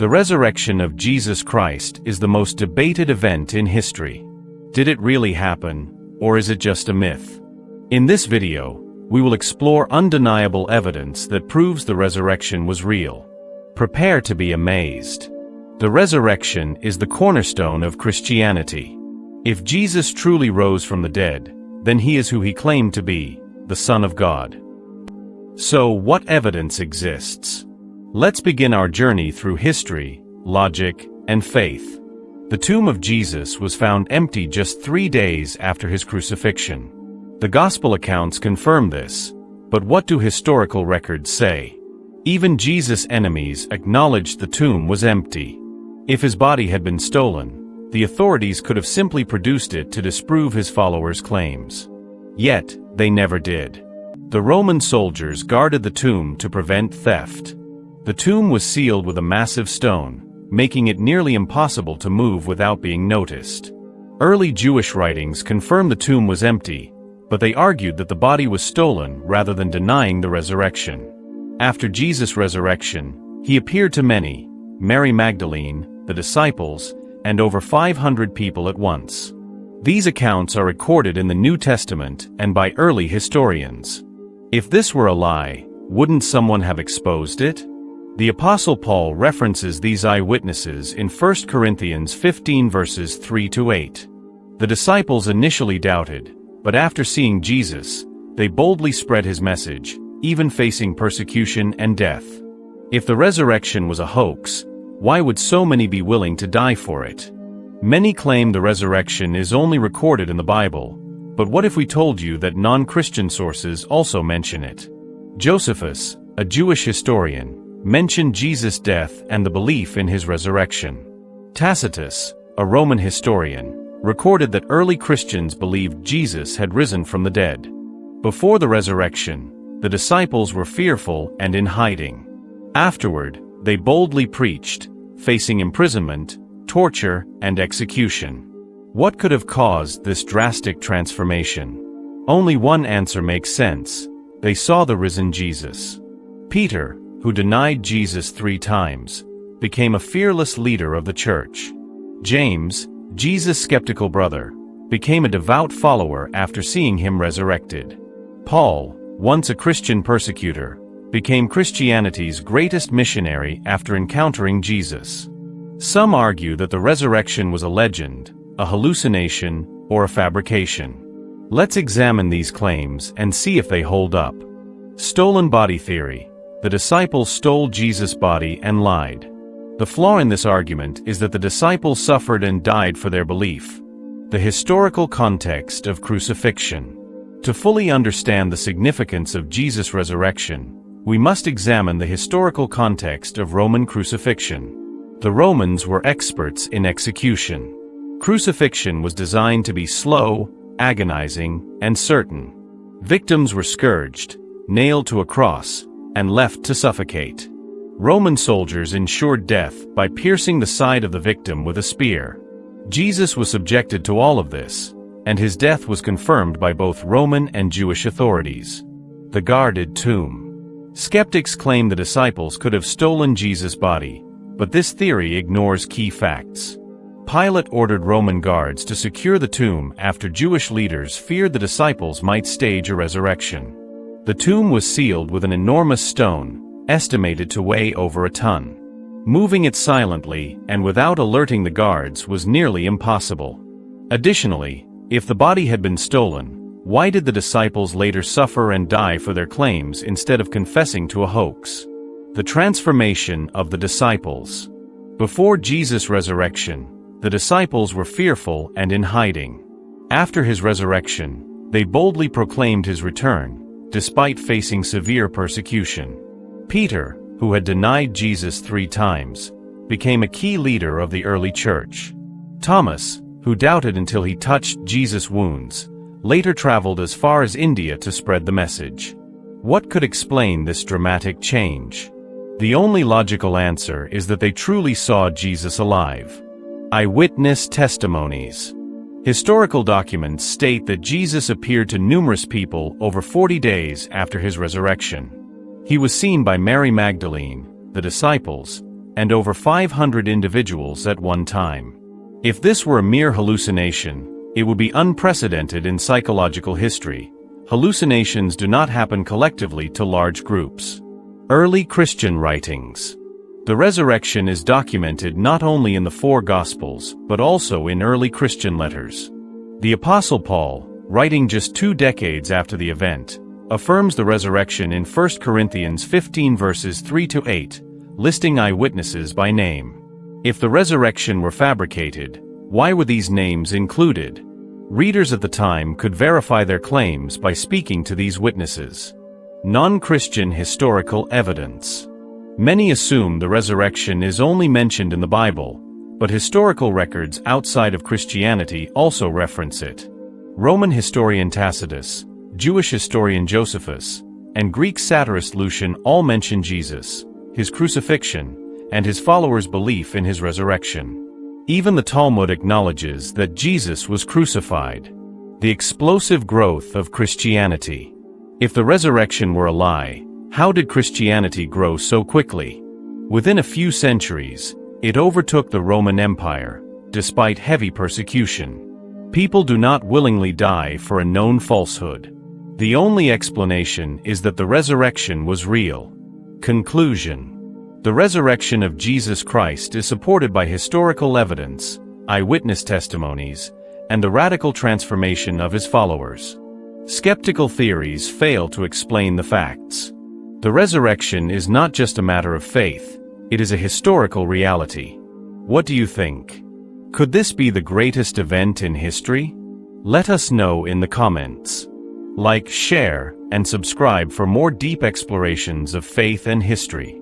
The resurrection of Jesus Christ is the most debated event in history. Did it really happen, or is it just a myth? In this video, we will explore undeniable evidence that proves the resurrection was real. Prepare to be amazed. The resurrection is the cornerstone of Christianity. If Jesus truly rose from the dead, then he is who he claimed to be, the Son of God. So, what evidence exists? Let's begin our journey through history, logic, and faith. The tomb of Jesus was found empty just 3 days after his crucifixion. The Gospel accounts confirm this, but what do historical records say? Even Jesus' enemies acknowledged the tomb was empty. If his body had been stolen, the authorities could have simply produced it to disprove his followers' claims. Yet, they never did. The Roman soldiers guarded the tomb to prevent theft. The tomb was sealed with a massive stone, making it nearly impossible to move without being noticed. Early Jewish writings confirm the tomb was empty, but they argued that the body was stolen rather than denying the resurrection. After Jesus' resurrection, he appeared to many, Mary Magdalene, the disciples, and over 500 people at once. These accounts are recorded in the New Testament and by early historians. If this were a lie, wouldn't someone have exposed it? The Apostle Paul references these eyewitnesses in 1 Corinthians 15 verses 3-8. The disciples initially doubted, but after seeing Jesus, they boldly spread his message, even facing persecution and death. If the resurrection was a hoax, why would so many be willing to die for it? Many claim the resurrection is only recorded in the Bible, but what if we told you that non-Christian sources also mention it? Josephus, a Jewish historian, mentioned Jesus' death and the belief in his resurrection. Tacitus, a Roman historian, recorded that early Christians believed Jesus had risen from the dead. Before the resurrection, the disciples were fearful and in hiding. Afterward, they boldly preached, facing imprisonment, torture, and execution. What could have caused this drastic transformation? Only one answer makes sense: they saw the risen Jesus. Peter, who denied Jesus 3 times, became a fearless leader of the church. James, Jesus' skeptical brother, became a devout follower after seeing him resurrected. Paul, once a Christian persecutor, became Christianity's greatest missionary after encountering Jesus. Some argue that the resurrection was a legend, a hallucination, or a fabrication. Let's examine these claims and see if they hold up. Stolen body theory. The disciples stole Jesus' body and lied. The flaw in this argument is that the disciples suffered and died for their belief. The historical context of crucifixion. To fully understand the significance of Jesus' resurrection, we must examine the historical context of Roman crucifixion. The Romans were experts in execution. Crucifixion was designed to be slow, agonizing, and certain. Victims were scourged, nailed to a cross, and left to suffocate. Roman soldiers ensured death by piercing the side of the victim with a spear. Jesus was subjected to all of this, and his death was confirmed by both Roman and Jewish authorities. The guarded tomb. Skeptics claim the disciples could have stolen Jesus' body, but this theory ignores key facts. Pilate ordered Roman guards to secure the tomb after Jewish leaders feared the disciples might stage a resurrection. The tomb was sealed with an enormous stone, estimated to weigh over a ton. Moving it silently and without alerting the guards was nearly impossible. Additionally, if the body had been stolen, why did the disciples later suffer and die for their claims instead of confessing to a hoax? The transformation of the disciples. Before Jesus' resurrection, the disciples were fearful and in hiding. After his resurrection, they boldly proclaimed his return, despite facing severe persecution. Peter, who had denied Jesus 3 times, became a key leader of the early church. Thomas, who doubted until he touched Jesus' wounds, later traveled as far as India to spread the message. What could explain this dramatic change? The only logical answer is that they truly saw Jesus alive. Eyewitness testimonies. Historical documents state that Jesus appeared to numerous people over 40 days after his resurrection. He was seen by Mary Magdalene, the disciples, and over 500 individuals at one time. If this were a mere hallucination, it would be unprecedented in psychological history. Hallucinations do not happen collectively to large groups. Early Christian writings. The resurrection is documented not only in the four Gospels, but also in early Christian letters. The Apostle Paul, writing just 2 decades after the event, affirms the resurrection in 1 Corinthians 15 verses 3-8, listing eyewitnesses by name. If the resurrection were fabricated, why were these names included? Readers at the time could verify their claims by speaking to these witnesses. Non-Christian historical evidence. Many assume the resurrection is only mentioned in the Bible, but historical records outside of Christianity also reference it. Roman historian Tacitus, Jewish historian Josephus, and Greek satirist Lucian all mention Jesus, his crucifixion, and his followers' belief in his resurrection. Even the Talmud acknowledges that Jesus was crucified. The explosive growth of Christianity. If the resurrection were a lie, how did Christianity grow so quickly? Within a few centuries, it overtook the Roman Empire, despite heavy persecution. People do not willingly die for a known falsehood. The only explanation is that the resurrection was real. Conclusion. The resurrection of Jesus Christ is supported by historical evidence, eyewitness testimonies, and the radical transformation of his followers. Skeptical theories fail to explain the facts. The resurrection is not just a matter of faith, it is a historical reality. What do you think? Could this be the greatest event in history? Let us know in the comments. Like, share, and subscribe for more deep explorations of faith and history.